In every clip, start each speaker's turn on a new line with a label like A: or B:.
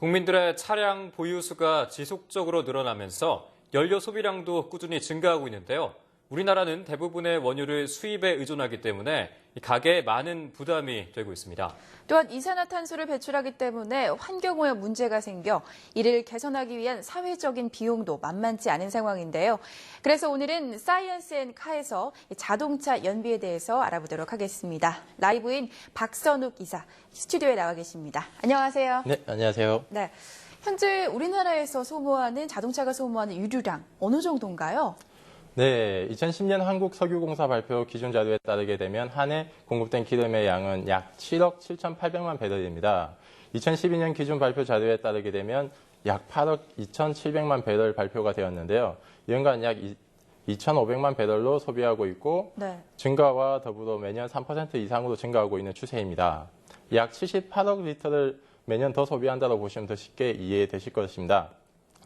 A: 국민들의 차량 보유 수가 지속적으로 늘어나면서 연료 소비량도 꾸준히 증가하고 있는데요. 우리나라는 대부분의 원유를 수입에 의존하기 때문에 가계에 많은 부담이 되고 있습니다.
B: 또한 이산화탄소를 배출하기 때문에 환경오염 문제가 생겨 이를 개선하기 위한 사회적인 비용도 만만치 않은 상황인데요. 그래서 오늘은 사이언스 앤 카에서 자동차 연비에 대해서 알아보도록 하겠습니다. 라이브인 박선욱 이사 스튜디오에 나와 계십니다. 안녕하세요.
C: 네, 안녕하세요.
B: 네, 현재 우리나라에서 소모하는 자동차가 소모하는 유류량 어느 정도인가요?
C: 네, 2010년 한국석유공사 발표 기준 자료에 따르게 되면 한 해 공급된 기름의 양은 약 7억 7,800만 배럴입니다. 2012년 기준 발표 자료에 따르게 되면 약 8억 2,700만 배럴 발표가 되었는데요. 연간 약 2,500만 배럴로 소비하고 있고 증가와 더불어 매년 3% 이상으로 증가하고 있는 추세입니다. 약 78억 리터를 매년 더 소비한다고 보시면 더 쉽게 이해되실 것입니다.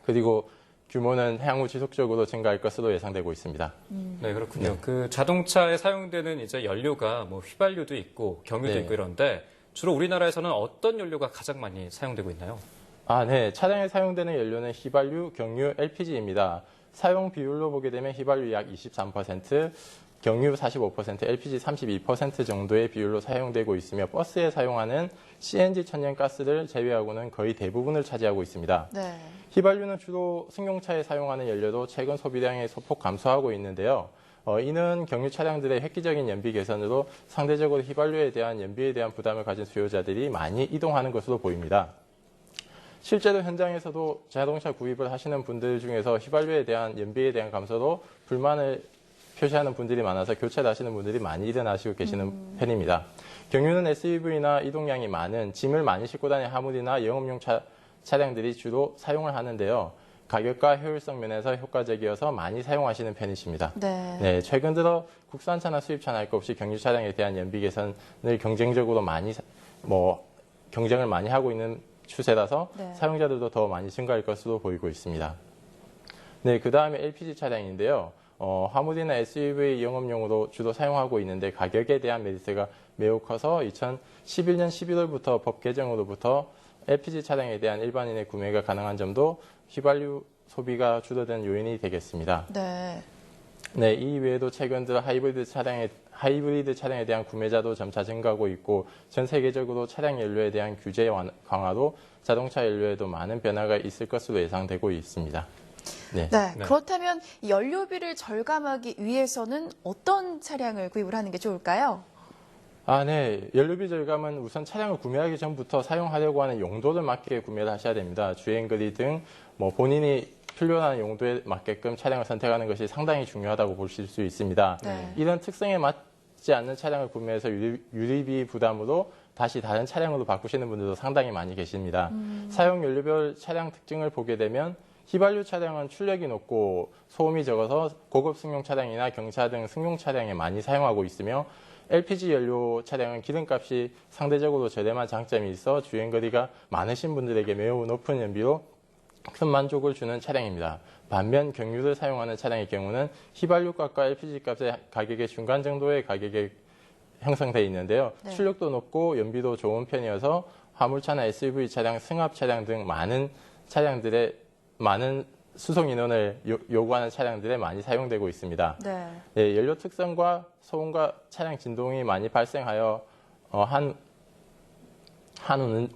C: 그리고 규모는 향후 지속적으로 증가할 것으로 예상되고 있습니다.
A: 네, 그렇군요. 네. 그 자동차에 사용되는 이제 연료가 뭐 휘발유도 있고 경유도 있고 이런데 주로 우리나라에서는 어떤 연료가 가장 많이 사용되고 있나요?
C: 네. 차량에 사용되는 연료는 휘발유, 경유, LPG입니다. 사용 비율로 보게 되면 휘발유 약 23%, 경유 45%, LPG 32% 정도의 비율로 사용되고 있으며 버스에 사용하는 CNG 천연가스를 제외하고는 거의 대부분을 차지하고 있습니다.
B: 네.
C: 휘발유는 주로 승용차에 사용하는 연료로 최근 소비량이 소폭 감소하고 있는데요. 이는 경유 차량들의 획기적인 연비 개선으로 상대적으로 휘발유에 대한 연비에 대한 부담을 가진 수요자들이 많이 이동하는 것으로 보입니다. 실제로 현장에서도 자동차 구입을 하시는 분들 중에서 휘발유에 대한 연비에 대한 감소로 불만을 표시하는 분들이 많아서 교체를 하시는 분들이 많이 일어나시고 계시는 편입니다. 경유는 SUV나 이동량이 많은 짐을 많이 싣고 다니는 화물이나 영업용 차량들이 주로 사용을 하는데요. 가격과 효율성 면에서 효과적이어서 많이 사용하시는 편이십니다. 네, 최근 들어 국산차나 수입차나 할 것 없이 경유 차량에 대한 연비 개선을 경쟁적으로 경쟁을 많이 하고 있는 추세라서 사용자들도 더 많이 증가할 것으로 보이고 있습니다. 네, 그 다음에 LPG 차량인데요. 화물이나 SUV 영업용으로 주로 사용하고 있는데 가격에 대한 메리트가 매우 커서 2011년 11월부터 법 개정으로부터 LPG 차량에 대한 일반인의 구매가 가능한 점도 휘발유 소비가 줄어든 요인이 되겠습니다. 네, 이 외에도 최근 들어 하이브리드 차량에 대한 구매자도 점차 증가하고 있고 전 세계적으로 차량 연료에 대한 규제 강화로 자동차 연료에도 많은 변화가 있을 것으로 예상되고 있습니다.
B: 네. 그렇다면 연료비를 절감하기 위해서는 어떤 차량을 구입을 하는 게 좋을까요?
C: 네. 연료비 절감은 우선 차량을 구매하기 전부터 사용하려고 하는 용도를 맞게 구매를 하셔야 됩니다. 주행거리 등 본인이 필요한 용도에 맞게끔 차량을 선택하는 것이 상당히 중요하다고 보실 수 있습니다. 이런 특성에 맞지 않는 차량을 구매해서 유류비 부담으로 다시 다른 차량으로 바꾸시는 분들도 상당히 많이 계십니다. 사용 연료별 차량 특징을 보게 되면 휘발유 차량은 출력이 높고 소음이 적어서 고급 승용 차량이나 경차 등 승용 차량에 많이 사용하고 있으며 LPG 연료 차량은 기름값이 상대적으로 저렴한 장점이 있어 주행거리가 많으신 분들에게 매우 높은 연비로 큰 만족을 주는 차량입니다. 반면 경유를 사용하는 차량의 경우는 휘발유 값과 LPG 값의 가격의 중간 정도의 가격이 형성되어 있는데요. 출력도 높고 연비도 좋은 편이어서 화물차나 SUV 차량, 승합 차량 등 많은 수송 인원을 요구하는 차량들에 많이 사용되고 있습니다. 연료 특성과 소음과 차량 진동이 많이 발생하여 한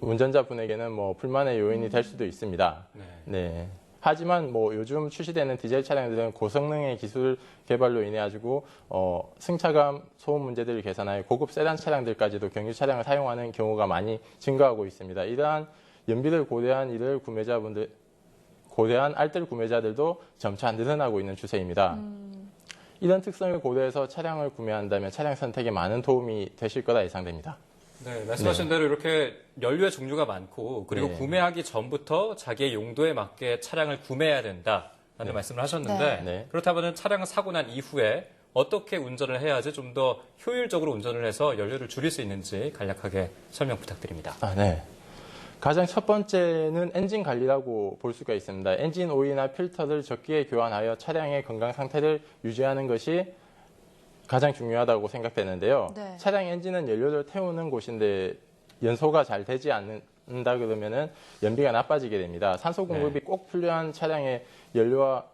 C: 운전자분에게는 불만의 요인이 될 수도 있습니다. 하지만 요즘 출시되는 디젤 차량들은 고성능의 기술 개발로 인해 가지고 승차감, 소음 문제들을 개선하여 고급 세단 차량들까지도 경유 차량을 사용하는 경우가 많이 증가하고 있습니다. 이러한 연비를 고려한 알뜰 구매자들도 점차 늘어나고 있는 추세입니다. 이런 특성을 고려해서 차량을 구매한다면 차량 선택에 많은 도움이 되실 거라 예상됩니다.
A: 네, 말씀하신 대로 이렇게 연료의 종류가 많고 그리고 구매하기 전부터 자기의 용도에 맞게 차량을 구매해야 된다라는 말씀을 하셨는데 그렇다면 차량을 사고 난 이후에 어떻게 운전을 해야지 좀 더 효율적으로 운전을 해서 연료를 줄일 수 있는지 간략하게 설명 부탁드립니다.
C: 가장 첫 번째는 엔진 관리라고 볼 수가 있습니다. 엔진 오일이나 필터를 적기에 교환하여 차량의 건강 상태를 유지하는 것이 가장 중요하다고 생각되는데요. 차량 엔진은 연료를 태우는 곳인데 연소가 잘 되지 않는 한다 그러면은 연비가 나빠지게 됩니다. 산소 공급이 꼭 필요한 차량의 연료와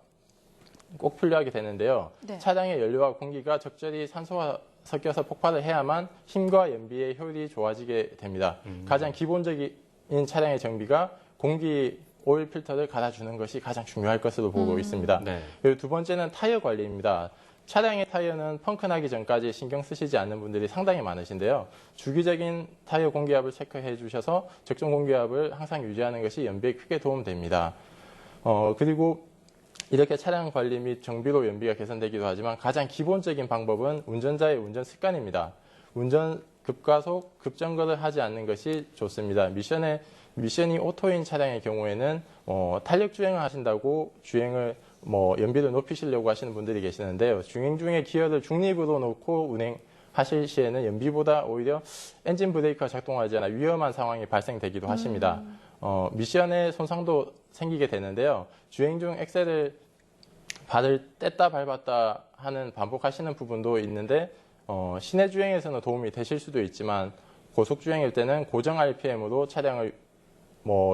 C: 꼭 필요하게 되는데요.
B: 네.
C: 차량의 연료와 공기가 적절히 산소와 섞여서 폭발을 해야만 힘과 연비의 효율이 좋아지게 됩니다. 가장 기본적인 차량의 정비가 공기 오일 필터를 갈아주는 것이 가장 중요할 것으로 보고 있습니다.
A: 네.
C: 그리고 두 번째는 타이어 관리입니다. 차량의 타이어는 펑크 나기 전까지 신경 쓰시지 않는 분들이 상당히 많으신데요. 주기적인 타이어 공기압을 체크해 주셔서 적정 공기압을 항상 유지하는 것이 연비에 크게 도움됩니다. 그리고 이렇게 차량 관리 및 정비로 연비가 개선되기도 하지만 가장 기본적인 방법은 운전자의 운전 습관입니다. 운전 급가속, 급정거를 하지 않는 것이 좋습니다. 미션이 오토인 차량의 경우에는 탄력 주행을 하신다고 주행을 연비를 높이시려고 하시는 분들이 계시는데요. 주행 중에 기어를 중립으로 놓고 운행하실 시에는 연비보다 오히려 엔진 브레이크가 작동하지 않아 위험한 상황이 발생되기도 하십니다. 미션에 손상도 생기게 되는데요. 주행 중 엑셀을 발을 뗐다 밟았다 하는 반복하시는 부분도 있는데 시내 주행에서는 도움이 되실 수도 있지만 고속 주행일 때는 고정 RPM으로 차량을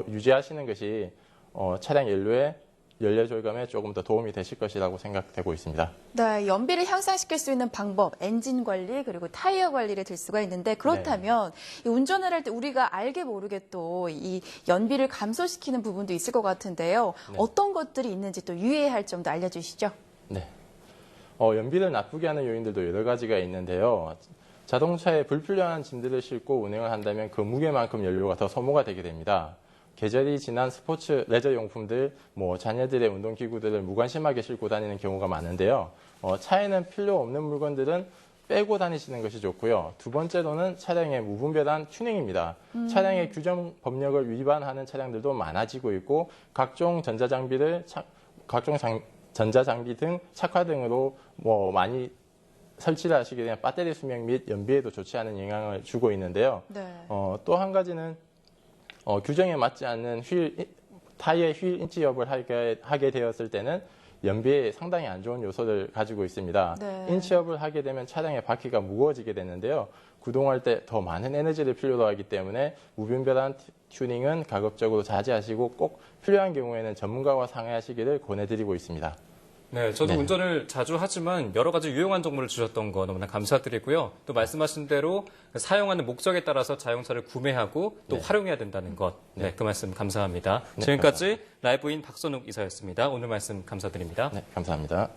C: 유지하시는 것이 차량 연료 절감에 조금 더 도움이 되실 것이라고 생각되고 있습니다.
B: 네, 연비를 향상시킬 수 있는 방법, 엔진 관리 그리고 타이어 관리를 들 수가 있는데 그렇다면 이 운전을 할 때 우리가 알게 모르게 또 이 연비를 감소시키는 부분도 있을 것 같은데요. 어떤 것들이 있는지 또 유의해야 할 점도 알려주시죠.
C: 네. 연비를 나쁘게 하는 요인들도 여러 가지가 있는데요. 자동차에 불필요한 짐들을 싣고 운행을 한다면 그 무게만큼 연료가 더 소모가 되게 됩니다. 계절이 지난 스포츠 레저 용품들, 자녀들의 운동기구들을 무관심하게 싣고 다니는 경우가 많은데요. 차에는 필요 없는 물건들은 빼고 다니시는 것이 좋고요. 두 번째로는 차량의 무분별한 튜닝입니다. 차량의 규정 법령을 위반하는 차량들도 많아지고 있고 각종 전자장비 등 착화 등으로 많이 설치를 하시게 되면 배터리 수명 및 연비에도 좋지 않은 영향을 주고 있는데요.
B: 네.
C: 또 한 가지는 규정에 맞지 않는 타이어의 휠 인치업을 하게 되었을 때는 연비에 상당히 안 좋은 요소를 가지고 있습니다.
B: 네.
C: 인치업을 하게 되면 차량의 바퀴가 무거워지게 되는데요. 구동할 때 더 많은 에너지를 필요로 하기 때문에 무분별한 튜닝은 가급적으로 자제하시고 꼭 필요한 경우에는 전문가와 상의하시기를 권해드리고 있습니다.
A: 네, 저도 운전을 자주 하지만 여러 가지 유용한 정보를 주셨던 거 너무나 감사드리고요. 또 말씀하신 대로 사용하는 목적에 따라서 자동차를 구매하고 또 활용해야 된다는 것. 네, 그 말씀 감사합니다. 지금까지 라이브인 박선욱 이사였습니다. 오늘 말씀 감사드립니다.
C: 네, 감사합니다.